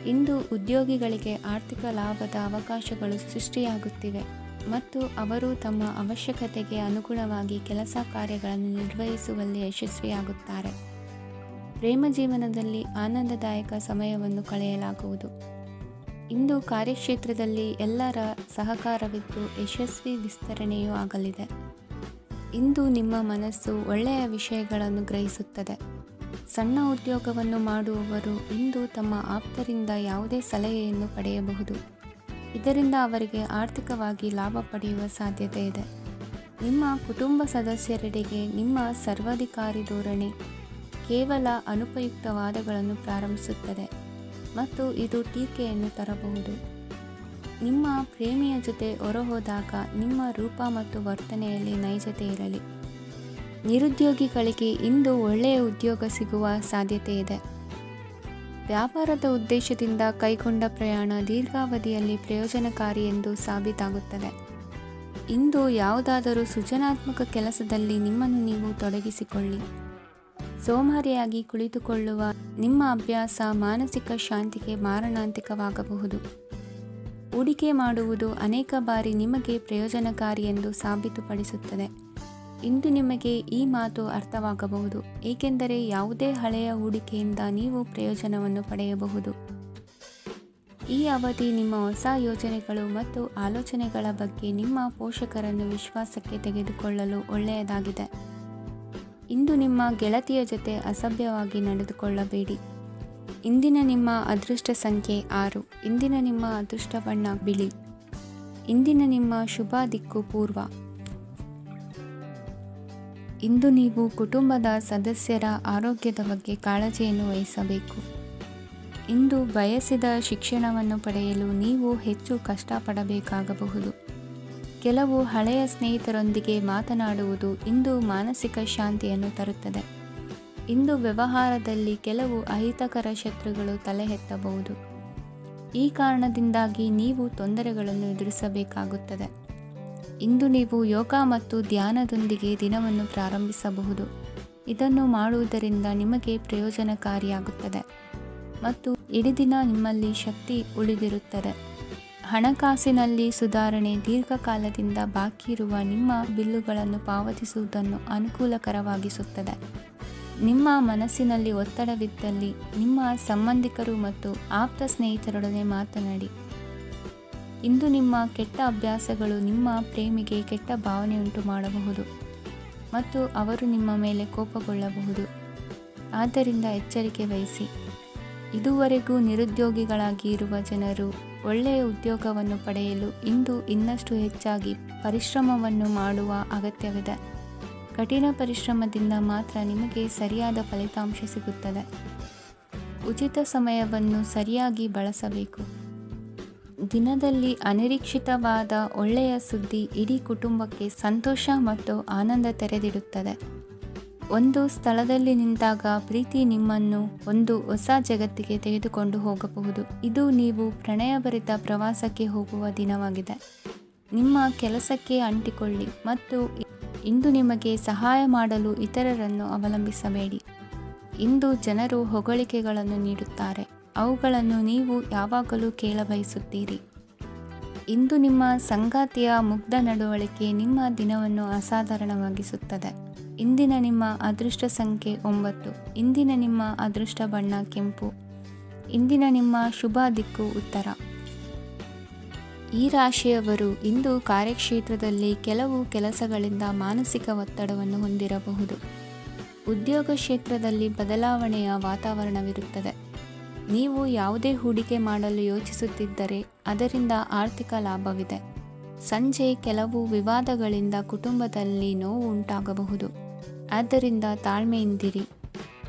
ಇಂದು ಉದ್ಯೋಗಿಗಳಿಗೆ ಆರ್ಥಿಕ ಲಾಭದ ಅವಕಾಶಗಳು ಸೃಷ್ಟಿಯಾಗುತ್ತಿವೆ ಮತ್ತು ಅವರು ತಮ್ಮ ಅವಶ್ಯಕತೆಗೆ ಅನುಗುಣವಾಗಿ ಕೆಲಸ ಕಾರ್ಯಗಳನ್ನು ನಿರ್ವಹಿಸುವಲ್ಲಿ ಯಶಸ್ವಿಯಾಗುತ್ತಾರೆ. ಪ್ರೇಮ ಜೀವನದಲ್ಲಿ ಆನಂದದಾಯಕ ಸಮಯವನ್ನು ಕಳೆಯಲಾಗುವುದು. ಇಂದು ಕಾರ್ಯಕ್ಷೇತ್ರದಲ್ಲಿ ಎಲ್ಲರ ಸಹಕಾರವಿದ್ದು ಯಶಸ್ವಿ ವಿಸ್ತರಣೆಯೂ ಆಗಲಿದೆ. ಇಂದು ನಿಮ್ಮ ಮನಸ್ಸು ಒಳ್ಳೆಯ ವಿಷಯಗಳನ್ನು ಗ್ರಹಿಸುತ್ತದೆ. ಸಣ್ಣ ಉದ್ಯೋಗವನ್ನು ಮಾಡುವವರು ಇಂದು ತಮ್ಮ ಆಪ್ತರಿಂದ ಯಾವುದೇ ಸಲಹೆಯನ್ನು ಪಡೆಯಬಹುದು. ಇದರಿಂದ ಅವರಿಗೆ ಆರ್ಥಿಕವಾಗಿ ಲಾಭ ಪಡೆಯುವ ಸಾಧ್ಯತೆ ಇದೆ. ನಿಮ್ಮ ಕುಟುಂಬ ಸದಸ್ಯರೆಡೆಗೆ ನಿಮ್ಮ ಸರ್ವಾಧಿಕಾರಿ ಧೋರಣೆ ಕೇವಲ ಅನುಪಯುಕ್ತ ವಾದಗಳನ್ನು ಪ್ರಾರಂಭಿಸುತ್ತದೆ ಮತ್ತು ಇದು ಟೀಕೆಯನ್ನು ತರಬಹುದು. ನಿಮ್ಮ ಪ್ರೇಮಿಯ ಜೊತೆ ಹೊರಹೋದಾಗ ನಿಮ್ಮ ರೂಪ ಮತ್ತು ವರ್ತನೆಯಲ್ಲಿ ನೈಜತೆ ಇರಲಿ. ನಿರುದ್ಯೋಗಿಗಳಿಗೆ ಇಂದು ಒಳ್ಳೆಯ ಉದ್ಯೋಗ ಸಿಗುವ ಸಾಧ್ಯತೆ ಇದೆ. ವ್ಯಾಪಾರದ ಉದ್ದೇಶದಿಂದ ಕೈಗೊಂಡ ಪ್ರಯಾಣ ದೀರ್ಘಾವಧಿಯಲ್ಲಿ ಪ್ರಯೋಜನಕಾರಿ ಎಂದು ಸಾಬೀತಾಗುತ್ತದೆ. ಇಂದು ಯಾವುದಾದರೂ ಸೃಜನಾತ್ಮಕ ಕೆಲಸದಲ್ಲಿ ನಿಮ್ಮನ್ನು ನೀವು ತೊಡಗಿಸಿಕೊಳ್ಳಿ. ಸೋಮಾರಿಯಾಗಿ ಕುಳಿತುಕೊಳ್ಳುವ ನಿಮ್ಮ ಅಭ್ಯಾಸ ಮಾನಸಿಕ ಶಾಂತಿಗೆ ಮಾರಣಾಂತಿಕವಾಗಬಹುದು. ಹೂಡಿಕೆ ಮಾಡುವುದು ಅನೇಕ ಬಾರಿ ನಿಮಗೆ ಪ್ರಯೋಜನಕಾರಿ ಎಂದು ಸಾಬೀತುಪಡಿಸುತ್ತದೆ. ಇಂದು ನಿಮಗೆ ಈ ಮಾತು ಅರ್ಥವಾಗಬಹುದು, ಏಕೆಂದರೆ ಯಾವುದೇ ಹಳೆಯ ಹೂಡಿಕೆಯಿಂದ ನೀವು ಪ್ರಯೋಜನವನ್ನು ಪಡೆಯಬಹುದು. ಈ ಅವಧಿ ನಿಮ್ಮ ಹೊಸ ಯೋಜನೆಗಳು ಮತ್ತು ಆಲೋಚನೆಗಳ ಬಗ್ಗೆ ನಿಮ್ಮ ಪೋಷಕರನ್ನು ವಿಶ್ವಾಸಕ್ಕೆ ತೆಗೆದುಕೊಳ್ಳಲು ಒಳ್ಳೆಯದಾಗಿದೆ. ಇಂದು ನಿಮ್ಮ ಗೆಳತಿಯ ಜೊತೆ ಅಸಭ್ಯವಾಗಿ ನಡೆದುಕೊಳ್ಳಬೇಡಿ. ಇಂದಿನ ನಿಮ್ಮ ಅದೃಷ್ಟ ಸಂಖ್ಯೆ 6. ಇಂದಿನ ನಿಮ್ಮ ಅದೃಷ್ಟ ಬಣ್ಣ ಬಿಳಿ. ಇಂದಿನ ನಿಮ್ಮ ಶುಭ ದಿಕ್ಕು ಪೂರ್ವ. ಇಂದು ನೀವು ಕುಟುಂಬದ ಸದಸ್ಯರ ಆರೋಗ್ಯದ ಬಗ್ಗೆ ಕಾಳಜಿಯನ್ನು ವಹಿಸಬೇಕು. ಇಂದು ಬಯಸಿದ ಶಿಕ್ಷಣವನ್ನು ಪಡೆಯಲು ನೀವು ಹೆಚ್ಚು ಕಷ್ಟಪಡಬೇಕಾಗಬಹುದು. ಕೆಲವು ಹಳೆಯ ಸ್ನೇಹಿತರೊಂದಿಗೆ ಮಾತನಾಡುವುದು ಇಂದು ಮಾನಸಿಕ ಶಾಂತಿಯನ್ನು ತರುತ್ತದೆ. ಇಂದು ವ್ಯವಹಾರದಲ್ಲಿ ಕೆಲವು ಅಹಿತಕರ ಶತ್ರುಗಳು ತಲೆ ಎತ್ತಬಹುದು. ಈ ಕಾರಣದಿಂದಾಗಿ ನೀವು ತೊಂದರೆಗಳನ್ನು ಎದುರಿಸಬೇಕಾಗುತ್ತದೆ. ಇಂದು ನೀವು ಯೋಗ ಮತ್ತು ಧ್ಯಾನದೊಂದಿಗೆ ದಿನವನ್ನು ಪ್ರಾರಂಭಿಸಬಹುದು. ಇದನ್ನು ಮಾಡುವುದರಿಂದ ನಿಮಗೆ ಪ್ರಯೋಜನಕಾರಿಯಾಗುತ್ತದೆ ಮತ್ತು ಇಡೀ ದಿನ ನಿಮ್ಮಲ್ಲಿ ಶಕ್ತಿ ಉಳಿದಿರುತ್ತದೆ. ಹಣಕಾಸಿನಲ್ಲಿ ಸುಧಾರಣೆ ದೀರ್ಘಕಾಲದಿಂದ ಬಾಕಿ ಇರುವ ನಿಮ್ಮ ಬಿಲ್ಲುಗಳನ್ನು ಪಾವತಿಸುವುದನ್ನು ಅನುಕೂಲಕರವಾಗಿಸುತ್ತದೆ. ನಿಮ್ಮ ಮನಸ್ಸಿನಲ್ಲಿ ಒತ್ತಡವಿದ್ದಲ್ಲಿ ನಿಮ್ಮ ಸಂಬಂಧಿಕರು ಮತ್ತು ಆಪ್ತ ಸ್ನೇಹಿತರೊಡನೆ ಮಾತನಾಡಿ. ಇಂದು ನಿಮ್ಮ ಕೆಟ್ಟ ಅಭ್ಯಾಸಗಳು ನಿಮ್ಮ ಪ್ರೇಮಿಗೆ ಕೆಟ್ಟ ಭಾವನೆಯುಂಟು ಮಾಡಬಹುದು ಮತ್ತು ಅವರು ನಿಮ್ಮ ಮೇಲೆ ಕೋಪಗೊಳ್ಳಬಹುದು. ಆದ್ದರಿಂದ ಎಚ್ಚರಿಕೆ ವಹಿಸಿ. ಇದುವರೆಗೂ ನಿರುದ್ಯೋಗಿಗಳಾಗಿ ಇರುವ ಜನರು ಒಳ್ಳೆಯ ಉದ್ಯೋಗವನ್ನು ಪಡೆಯಲು ಇಂದು ಇನ್ನಷ್ಟು ಹೆಚ್ಚಾಗಿ ಪರಿಶ್ರಮವನ್ನು ಮಾಡುವ ಅಗತ್ಯವಿದೆ. ಕಠಿಣ ಪರಿಶ್ರಮದಿಂದ ಮಾತ್ರ ನಿಮಗೆ ಸರಿಯಾದ ಫಲಿತಾಂಶ ಸಿಗುತ್ತದೆ. ಉಚಿತ ಸಮಯವನ್ನು ಸರಿಯಾಗಿ ಬಳಸಬೇಕು. ದಿನದಲ್ಲಿ ಅನಿರೀಕ್ಷಿತವಾದ ಒಳ್ಳೆಯ ಸುದ್ದಿ ಇಡೀ ಕುಟುಂಬಕ್ಕೆ ಸಂತೋಷ ಮತ್ತು ಆನಂದ ತೆರೆದಿಡುತ್ತದೆ. ಒಂದು ಸ್ಥಳದಲ್ಲಿ ನಿಂತಾಗ ಪ್ರೀತಿ ನಿಮ್ಮನ್ನು ಒಂದು ಹೊಸ ಜಗತ್ತಿಗೆ ತೆಗೆದುಕೊಂಡು ಹೋಗಬಹುದು. ಇದು ನೀವು ಪ್ರಣಯಭರಿತ ಪ್ರವಾಸಕ್ಕೆ ಹೋಗುವ ದಿನವಾಗಿದೆ. ನಿಮ್ಮ ಕೆಲಸಕ್ಕೆ ಅಂಟಿಕೊಳ್ಳಿ ಮತ್ತು ಇಂದು ನಿಮಗೆ ಸಹಾಯ ಮಾಡಲು ಇತರರನ್ನು ಅವಲಂಬಿಸಬೇಡಿ. ಇಂದು ಜನರು ಹೊಗಳಿಕೆಗಳನ್ನು ನೀಡುತ್ತಾರೆ, ಅವುಗಳನ್ನು ನೀವು ಯಾವಾಗಲೂ ಕೇಳಬಯಸುತ್ತೀರಿ. ಇಂದು ನಿಮ್ಮ ಸಂಗಾತಿಯ ಮುಗ್ಧ ನಡವಳಿಕೆ ನಿಮ್ಮ ದಿನವನ್ನು ಅಸಾಧಾರಣವಾಗಿಸುತ್ತದೆ. ಇಂದಿನ ನಿಮ್ಮ ಅದೃಷ್ಟ ಸಂಖ್ಯೆ 9. ಇಂದಿನ ನಿಮ್ಮ ಅದೃಷ್ಟ ಬಣ್ಣ ಕೆಂಪು. ಇಂದಿನ ನಿಮ್ಮ ಶುಭ ದಿಕ್ಕು ಉತ್ತರ. ಈ ರಾಶಿಯವರು ಇಂದು ಕಾರ್ಯಕ್ಷೇತ್ರದಲ್ಲಿ ಕೆಲವು ಕೆಲಸಗಳಿಂದ ಮಾನಸಿಕ ಒತ್ತಡವನ್ನು ಹೊಂದಿರಬಹುದು. ಉದ್ಯೋಗ ಕ್ಷೇತ್ರದಲ್ಲಿ ಬದಲಾವಣೆಯ ವಾತಾವರಣವಿರುತ್ತದೆ. ನೀವು ಯಾವುದೇ ಹೂಡಿಕೆ ಮಾಡಲು ಯೋಚಿಸುತ್ತಿದ್ದರೆ ಅದರಿಂದ ಆರ್ಥಿಕ ಲಾಭವಿದೆ. ಸಂಜೆ ಕೆಲವು ವಿವಾದಗಳಿಂದ ಕುಟುಂಬದಲ್ಲಿ ನೋವು ಉಂಟಾಗಬಹುದು. ಆದ್ದರಿಂದ ತಾಳ್ಮೆಯಿಂದಿರಿ.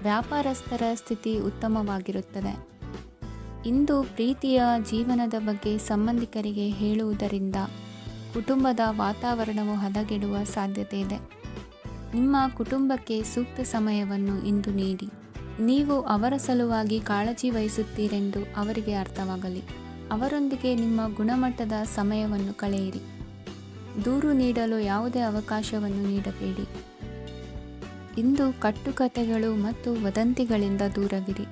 ವ್ಯಾಪಾರಸ್ಥರ ಸ್ಥಿತಿ ಉತ್ತಮವಾಗಿರುತ್ತದೆ. ಇಂದು ಪ್ರೀತಿಯ ಜೀವನದ ಬಗ್ಗೆ ಸಂಬಂಧಿಕರಿಗೆ ಹೇಳುವುದರಿಂದ ಕುಟುಂಬದ ವಾತಾವರಣವು ಹದಗೆಡುವ ಸಾಧ್ಯತೆ ಇದೆ. ನಿಮ್ಮ ಕುಟುಂಬಕ್ಕೆ ಸೂಕ್ತ ಸಮಯವನ್ನು ಇಂದು ನೀಡಿ. ನೀವು ಅವರ ಸಲುವಾಗಿ ಕಾಳಜಿ ವಹಿಸುತ್ತೀರೆಂದು ಅವರಿಗೆ ಅರ್ಥವಾಗಲಿ. ಅವರೊಂದಿಗೆ ನಿಮ್ಮ ಗುಣಮಟ್ಟದ ಸಮಯವನ್ನು ಕಳೆಯಿರಿ. ದೂರು ನೀಡಲು ಯಾವುದೇ ಅವಕಾಶವನ್ನು ನೀಡಬೇಡಿ. ಇಂದು ಕಟ್ಟುಕತೆಗಳು ಮತ್ತು ವದಂತಿಗಳಿಂದ ದೂರವಿರಿ.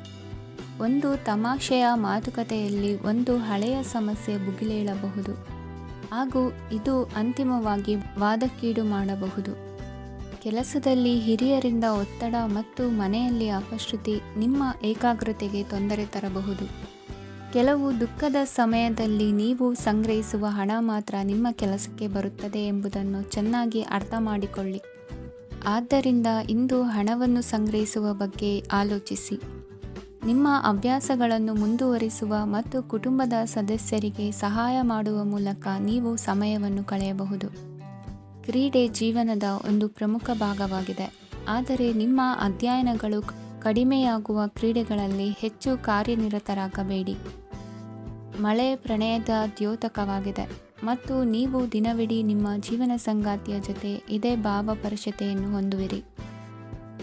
ಒಂದು ತಮಾಷೆಯ ಮಾತುಕತೆಯಲ್ಲಿ ಒಂದು ಹಳೆಯ ಸಮಸ್ಯೆ ಭುಗಿಲೇಳಬಹುದು ಹಾಗೂ ಇದು ಅಂತಿಮವಾಗಿ ವಾದಕ್ಕೀಡು ಮಾಡಬಹುದು. ಕೆಲಸದಲ್ಲಿ ಹಿರಿಯರಿಂದ ಒತ್ತಡ ಮತ್ತು ಮನೆಯಲ್ಲಿ ಅಪಶ್ರುತಿ ನಿಮ್ಮ ಏಕಾಗ್ರತೆಗೆ ತೊಂದರೆ ತರಬಹುದು. ಕೆಲವು ದುಃಖದ ಸಮಯದಲ್ಲಿ ನೀವು ಸಂಗ್ರಹಿಸುವ ಹಣ ಮಾತ್ರ ನಿಮ್ಮ ಕೆಲಸಕ್ಕೆ ಬರುತ್ತದೆ ಎಂಬುದನ್ನು ಚೆನ್ನಾಗಿ ಅರ್ಥ ಮಾಡಿಕೊಳ್ಳಿ. ಆದ್ದರಿಂದ ಇಂದು ಹಣವನ್ನು ಸಂಗ್ರಹಿಸುವ ಬಗ್ಗೆ ಆಲೋಚಿಸಿ. ನಿಮ್ಮ ಅಭ್ಯಾಸಗಳನ್ನು ಮುಂದುವರಿಸುವ ಮತ್ತು ಕುಟುಂಬದ ಸದಸ್ಯರಿಗೆ ಸಹಾಯ ಮಾಡುವ ಮೂಲಕ ನೀವು ಸಮಯವನ್ನು ಕಳೆಯಬಹುದು. ಕ್ರೀಡೆ ಜೀವನದ ಒಂದು ಪ್ರಮುಖ ಭಾಗವಾಗಿದೆ, ಆದರೆ ನಿಮ್ಮ ಅಧ್ಯಯನಗಳು ಕಡಿಮೆಯಾಗುವ ಕ್ರೀಡೆಗಳಲ್ಲಿ ಹೆಚ್ಚು ಕಾರ್ಯನಿರತರಾಗಬೇಡಿ. ಮಳೆ ಪ್ರಣಯದ ದ್ಯೋತಕವಾಗಿದೆ ಮತ್ತು ನೀವು ದಿನವಿಡೀ ನಿಮ್ಮ ಜೀವನ ಸಂಗಾತಿಯ ಜೊತೆ ಇದೇ ಭಾವಪರಶತೆಯನ್ನು ಹೊಂದುವಿರಿ.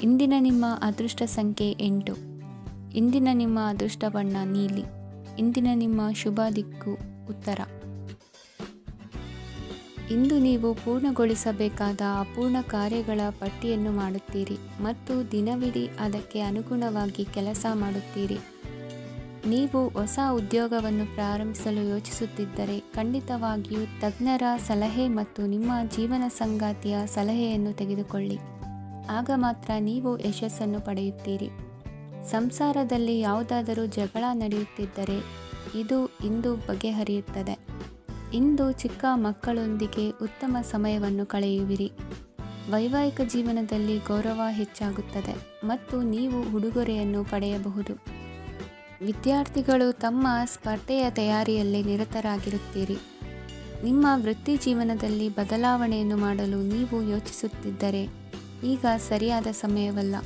ಇಂದಿನ ನಿಮ್ಮ ಅದೃಷ್ಟ ಸಂಖ್ಯೆ 8. ಇಂದಿನ ನಿಮ್ಮ ಅದೃಷ್ಟ ಬಣ್ಣ ನೀಲಿ. ಇಂದಿನ ನಿಮ್ಮ ಶುಭ ದಿಕ್ಕು ಉತ್ತರ. ಇಂದು ನೀವು ಪೂರ್ಣಗೊಳಿಸಬೇಕಾದ ಅಪೂರ್ಣ ಕಾರ್ಯಗಳ ಪಟ್ಟಿಯನ್ನು ಮಾಡುತ್ತೀರಿ ಮತ್ತು ದಿನವಿಡೀ ಅದಕ್ಕೆ ಅನುಗುಣವಾಗಿ ಕೆಲಸ ಮಾಡುತ್ತೀರಿ. ನೀವು ಹೊಸ ಉದ್ಯೋಗವನ್ನು ಪ್ರಾರಂಭಿಸಲು ಯೋಚಿಸುತ್ತಿದ್ದರೆ ಖಂಡಿತವಾಗಿಯೂ ತಜ್ಞರ ಸಲಹೆ ಮತ್ತು ನಿಮ್ಮ ಜೀವನ ಸಂಗಾತಿಯ ಸಲಹೆಯನ್ನು ತೆಗೆದುಕೊಳ್ಳಿ. ಆಗ ಮಾತ್ರ ನೀವು ಯಶಸ್ಸನ್ನು ಪಡೆಯುತ್ತೀರಿ. ಸಂಸಾರದಲ್ಲಿ ಯಾವುದಾದರೂ ಜಗಳ ನಡೆಯುತ್ತಿದ್ದರೆ ಇದು ಇಂದು ಬಗೆಹರಿಯುತ್ತದೆ. ಇಂದು ಚಿಕ್ಕ ಮಕ್ಕಳೊಂದಿಗೆ ಉತ್ತಮ ಸಮಯವನ್ನು ಕಳೆಯುವಿರಿ. ವೈವಾಹಿಕ ಜೀವನದಲ್ಲಿ ಗೌರವ ಹೆಚ್ಚಾಗುತ್ತದೆ ಮತ್ತು ನೀವು ಉಡುಗೊರೆಯನ್ನು ಪಡೆಯಬಹುದು. ವಿದ್ಯಾರ್ಥಿಗಳು ತಮ್ಮ ಸ್ಪರ್ಧೆಯ ತಯಾರಿಯಲ್ಲಿ ನಿರತರಾಗಿರುತ್ತೀರಿ. ನಿಮ್ಮ ವೃತ್ತಿ ಜೀವನದಲ್ಲಿ ಬದಲಾವಣೆಯನ್ನು ಮಾಡಲು ನೀವು ಯೋಚಿಸುತ್ತಿದ್ದರೆ ಈಗ ಸರಿಯಾದ ಸಮಯವಲ್ಲ.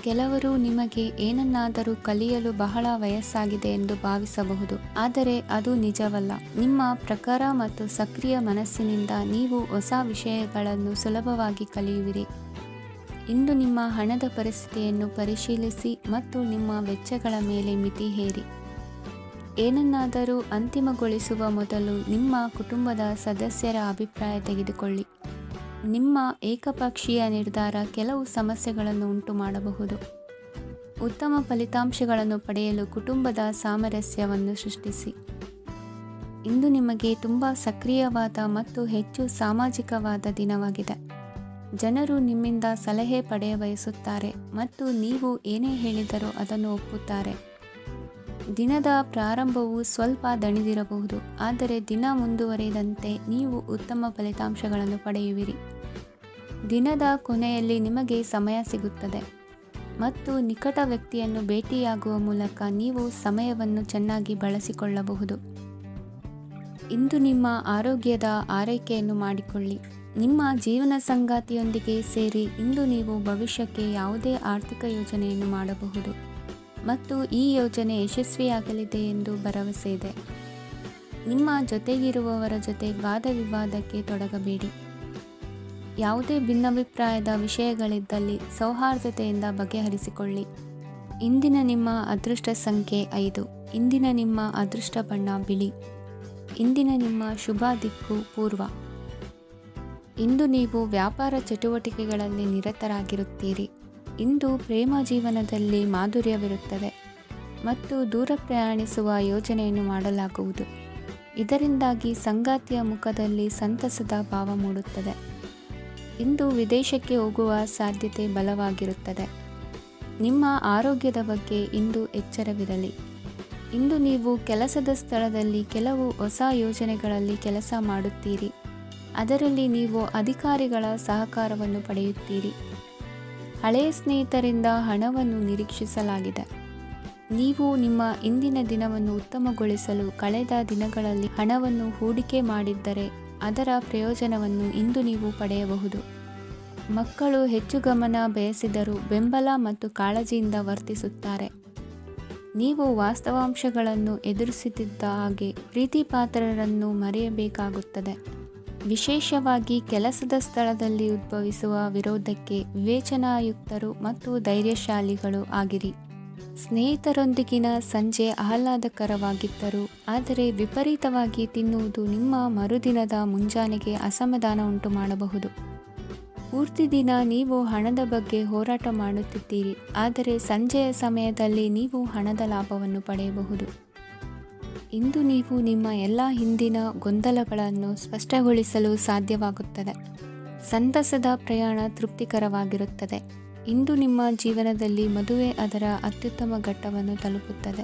ಕೆಲವರು ನಿಮಗೆ ಏನನ್ನಾದರೂ ಕಲಿಯಲು ಬಹಳ ವಯಸ್ಸಾಗಿದೆ ಎಂದು ಭಾವಿಸಬಹುದು, ಆದರೆ ಅದು ನಿಜವಲ್ಲ. ನಿಮ್ಮ ಪ್ರಖರ ಮತ್ತು ಸಕ್ರಿಯ ಮನಸ್ಸಿನಿಂದ ನೀವು ಹೊಸ ವಿಷಯಗಳನ್ನು ಸುಲಭವಾಗಿ ಕಲಿಯುವಿರಿ. ಇಂದು ನಿಮ್ಮ ಹಣದ ಪರಿಸ್ಥಿತಿಯನ್ನು ಪರಿಶೀಲಿಸಿ ಮತ್ತು ನಿಮ್ಮ ವೆಚ್ಚಗಳ ಮೇಲೆ ಮಿತಿ ಹೇರಿ. ಏನನ್ನಾದರೂ ಅಂತಿಮಗೊಳಿಸುವ ಮೊದಲು ನಿಮ್ಮ ಕುಟುಂಬದ ಸದಸ್ಯರ ಅಭಿಪ್ರಾಯ ತೆಗೆದುಕೊಳ್ಳಿ. ನಿಮ್ಮ ಏಕಪಕ್ಷೀಯ ನಿರ್ಧಾರ ಕೆಲವು ಸಮಸ್ಯೆಗಳನ್ನು ಉಂಟು ಮಾಡಬಹುದು. ಉತ್ತಮ ಫಲಿತಾಂಶಗಳನ್ನು ಪಡೆಯಲು ಕುಟುಂಬದ ಸಾಮರಸ್ಯವನ್ನು ಸೃಷ್ಟಿಸಿ. ಇಂದು ನಿಮಗೆ ತುಂಬ ಸಕ್ರಿಯವಾದ ಮತ್ತು ಹೆಚ್ಚು ಸಾಮಾಜಿಕವಾದ ದಿನವಾಗಿದೆ. ಜನರು ನಿಮ್ಮಿಂದ ಸಲಹೆ ಪಡೆಯ ಬಯಸುತ್ತಾರೆ ಮತ್ತು ನೀವು ಏನೇ ಹೇಳಿದರೂ ಅದನ್ನು ಒಪ್ಪುತ್ತಾರೆ. ದಿನದ ಪ್ರಾರಂಭವು ಸ್ವಲ್ಪ ದಣಿದಿರಬಹುದು, ಆದರೆ ದಿನ ಮುಂದುವರಿದಂತೆ ನೀವು ಉತ್ತಮ ಫಲಿತಾಂಶಗಳನ್ನು ಪಡೆಯುವಿರಿ. ದಿನದ ಕೊನೆಯಲ್ಲಿ ನಿಮಗೆ ಸಮಯ ಸಿಗುತ್ತದೆ ಮತ್ತು ನಿಕಟ ವ್ಯಕ್ತಿಯನ್ನು ಭೇಟಿಯಾಗುವ ಮೂಲಕ ನೀವು ಸಮಯವನ್ನು ಚೆನ್ನಾಗಿ ಬಳಸಿಕೊಳ್ಳಬಹುದು. ಇಂದು ನಿಮ್ಮ ಆರೋಗ್ಯದ ಆರೈಕೆಯನ್ನು ಮಾಡಿಕೊಳ್ಳಿ. ನಿಮ್ಮ ಜೀವನ ಸಂಗಾತಿಯೊಂದಿಗೆ ಸೇರಿ ಇಂದು ನೀವು ಭವಿಷ್ಯಕ್ಕೆ ಯಾವುದೇ ಆರ್ಥಿಕ ಯೋಜನೆಯನ್ನು ಮಾಡಬಹುದು ಮತ್ತು ಈ ಯೋಜನೆ ಯಶಸ್ವಿಯಾಗಲಿದೆ ಎಂದು ಭರವಸೆ ಇದೆ. ನಿಮ್ಮ ಜೊತೆಗಿರುವವರ ಜೊತೆ ವಾದ ವಿವಾದಕ್ಕೆ ತೊಡಗಬೇಡಿ. ಯಾವುದೇ ಭಿನ್ನಾಭಿಪ್ರಾಯದ ವಿಷಯಗಳಿದ್ದಲ್ಲಿ ಸೌಹಾರ್ದತೆಯಿಂದ ಬಗೆಹರಿಸಿಕೊಳ್ಳಿ. ಇಂದಿನ ನಿಮ್ಮ ಅದೃಷ್ಟ ಸಂಖ್ಯೆ 5. ಇಂದಿನ ನಿಮ್ಮ ಅದೃಷ್ಟ ಬಣ್ಣ ಬಿಳಿ. ಇಂದಿನ ನಿಮ್ಮ ಶುಭ ದಿಕ್ಕು ಪೂರ್ವ. ಇಂದು ನೀವು ವ್ಯಾಪಾರ ಚಟುವಟಿಕೆಗಳಲ್ಲಿ ನಿರತರಾಗಿರುತ್ತೀರಿ. ಇಂದು ಪ್ರೇಮ ಜೀವನದಲ್ಲಿ ಮಾಧುರ್ಯವಿರುತ್ತದೆ ಮತ್ತು ದೂರ ಪ್ರಯಾಣಿಸುವ ಯೋಜನೆಯನ್ನು ಮಾಡಲಾಗುವುದು. ಇದರಿಂದಾಗಿ ಸಂಗಾತಿಯ ಮುಖದಲ್ಲಿ ಸಂತಸದ ಭಾವ ಮೂಡುತ್ತದೆ. ಇಂದು ವಿದೇಶಕ್ಕೆ ಹೋಗುವ ಸಾಧ್ಯತೆ ಬಲವಾಗಿರುತ್ತದೆ. ನಿಮ್ಮ ಆರೋಗ್ಯದ ಬಗ್ಗೆ ಇಂದು ಎಚ್ಚರವಿರಲಿ. ಇಂದು ನೀವು ಕೆಲಸದ ಸ್ಥಳದಲ್ಲಿ ಕೆಲವು ಹೊಸ ಯೋಜನೆಗಳಲ್ಲಿ ಕೆಲಸ ಮಾಡುತ್ತೀರಿ. ಅದರಲ್ಲಿ ನೀವು ಅಧಿಕಾರಿಗಳ ಸಹಕಾರವನ್ನು ಪಡೆಯುತ್ತೀರಿ. ಹಳೆಯ ಸ್ನೇಹಿತರಿಂದ ಹಣವನ್ನು ನಿರೀಕ್ಷಿಸಲಾಗಿದೆ. ನೀವು ನಿಮ್ಮ ಇಂದಿನ ದಿನವನ್ನು ಉತ್ತಮಗೊಳಿಸಲು ಕಳೆದ ದಿನಗಳಲ್ಲಿ ಹಣವನ್ನು ಹೂಡಿಕೆ ಮಾಡಿದ್ದರೆ ಅದರ ಪ್ರಯೋಜನವನ್ನು ಇಂದು ನೀವು ಪಡೆಯಬಹುದು. ಮಕ್ಕಳು ಹೆಚ್ಚು ಗಮನ ಬಯಸಿದರೂ ಬೆಂಬಲ ಮತ್ತು ಕಾಳಜಿಯಿಂದ ವರ್ತಿಸುತ್ತಾರೆ. ನೀವು ವಾಸ್ತವಾಂಶಗಳನ್ನು ಎದುರಿಸುತ್ತಿದ್ದ ಹಾಗೆ ಪ್ರೀತಿಪಾತ್ರರನ್ನು ಮರೆಯಬೇಕಾಗುತ್ತದೆ. ವಿಶೇಷವಾಗಿ ಕೆಲಸದ ಸ್ಥಳದಲ್ಲಿ ಉದ್ಭವಿಸುವ ವಿರೋಧಕ್ಕೆ ವಿವೇಚನಾಯುಕ್ತರು ಮತ್ತು ಧೈರ್ಯಶಾಲಿಗಳು ಆಗಿರಿ. ಸ್ನೇಹಿತರೊಂದಿಗಿನ ಸಂಜೆ ಆಹ್ಲಾದಕರವಾಗಿದ್ದರೂ, ಆದರೆ ವಿಪರೀತವಾಗಿ ತಿನ್ನುವುದು ನಿಮ್ಮ ಮರುದಿನದ ಮುಂಜಾನೆಗೆ ಅಸಮಾಧಾನ ಉಂಟು ಮಾಡಬಹುದು. ಪೂರ್ತಿ ದಿನ ನೀವು ಹಣದ ಬಗ್ಗೆ ಹೋರಾಟ ಮಾಡುತ್ತಿದ್ದೀರಿ, ಆದರೆ ಸಂಜೆಯ ಸಮಯದಲ್ಲಿ ನೀವು ಹಣದ ಲಾಭವನ್ನು ಪಡೆಯಬಹುದು. ಇಂದು ನೀವು ನಿಮ್ಮ ಎಲ್ಲ ಹಿಂದಿನ ಗೊಂದಲಗಳನ್ನು ಸ್ಪಷ್ಟಗೊಳಿಸಲು ಸಾಧ್ಯವಾಗುತ್ತದೆ. ಸಂತಸದ ಪ್ರಯಾಣ ತೃಪ್ತಿಕರವಾಗಿರುತ್ತದೆ. ಇಂದು ನಿಮ್ಮ ಜೀವನದಲ್ಲಿ ಮದುವೆ ಅದರ ಅತ್ಯುತ್ತಮ ಘಟ್ಟವನ್ನು ತಲುಪುತ್ತದೆ.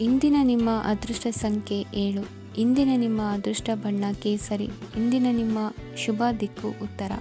ಇಂದಿನ ನಿಮ್ಮ ಅದೃಷ್ಟ ಸಂಖ್ಯೆ 7. ಇಂದಿನ ನಿಮ್ಮ ಅದೃಷ್ಟ ಬಣ್ಣ ಕೇಸರಿ. ಇಂದಿನ ನಿಮ್ಮ ಶುಭ ದಿಕ್ಕು ಉತ್ತರ.